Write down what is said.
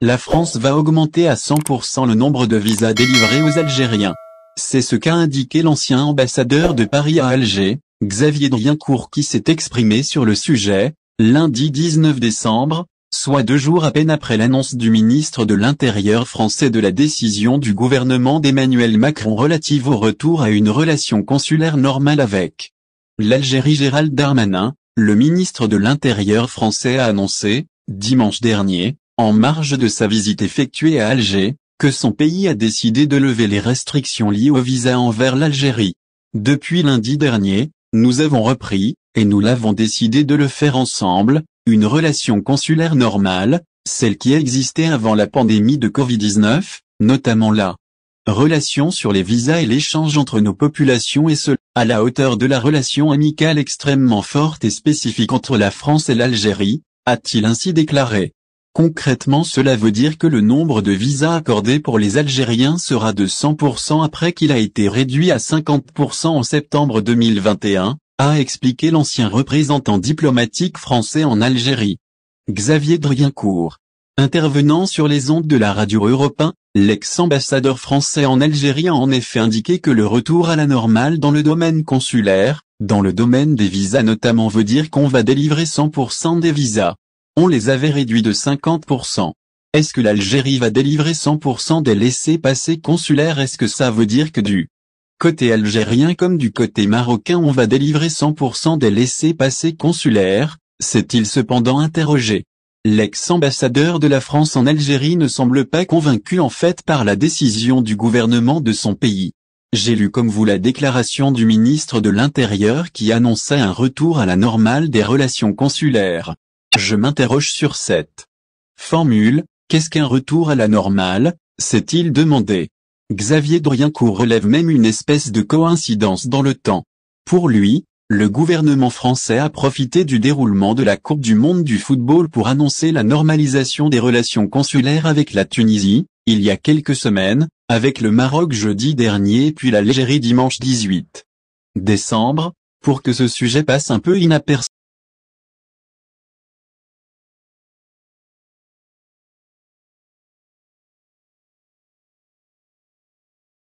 La France va augmenter à 100% le nombre de visas délivrés aux Algériens. C'est ce qu'a indiqué l'ancien ambassadeur de Paris à Alger, Xavier Driencourt, qui s'est exprimé sur le sujet, lundi 19 décembre, soit 2 jours à peine après l'annonce du ministre de l'Intérieur français de la décision du gouvernement d'Emmanuel Macron relative au retour à une relation consulaire normale avec l'Algérie. Gérald Darmanin, le ministre de l'Intérieur français, a annoncé, dimanche dernier, en marge de sa visite effectuée à Alger, que son pays a décidé de lever les restrictions liées au visa envers l'Algérie. Depuis lundi dernier, nous avons repris, et nous l'avons décidé de le faire ensemble, une relation consulaire normale, celle qui existait avant la pandémie de Covid-19, notamment la relation sur les visas et l'échange entre nos populations, et ce, à la hauteur de la relation amicale extrêmement forte et spécifique entre la France et l'Algérie, a-t-il ainsi déclaré. Concrètement, cela veut dire que le nombre de visas accordés pour les Algériens sera de 100% après qu'il a été réduit à 50% en septembre 2021, a expliqué l'ancien représentant diplomatique français en Algérie, Xavier Driencourt. Intervenant sur les ondes de la radio Europe 1, l'ex-ambassadeur français en Algérie a en effet indiqué que le retour à la normale dans le domaine consulaire, dans le domaine des visas notamment, veut dire qu'on va délivrer 100% des visas. On les avait réduits de 50%. Est-ce que l'Algérie va délivrer 100% des laissez-passer consulaires? Est-ce que ça veut dire que du côté algérien comme du côté marocain on va délivrer 100% des laissez-passer consulaires? S'est-il cependant interrogé. L'ex-ambassadeur de la France en Algérie ne semble pas convaincu en fait par la décision du gouvernement de son pays. J'ai lu comme vous la déclaration du ministre de l'Intérieur qui annonçait un retour à la normale des relations consulaires. Je m'interroge sur cette formule. Qu'est-ce qu'un retour à la normale, s'est-il demandé. Xavier Driencourt relève même une espèce de coïncidence dans le temps. Pour lui, le gouvernement français a profité du déroulement de la Coupe du monde du football pour annoncer la normalisation des relations consulaires avec la Tunisie, il y a quelques semaines, avec le Maroc jeudi dernier puis l'Algérie dimanche 18 décembre, pour que ce sujet passe un peu inaperçu.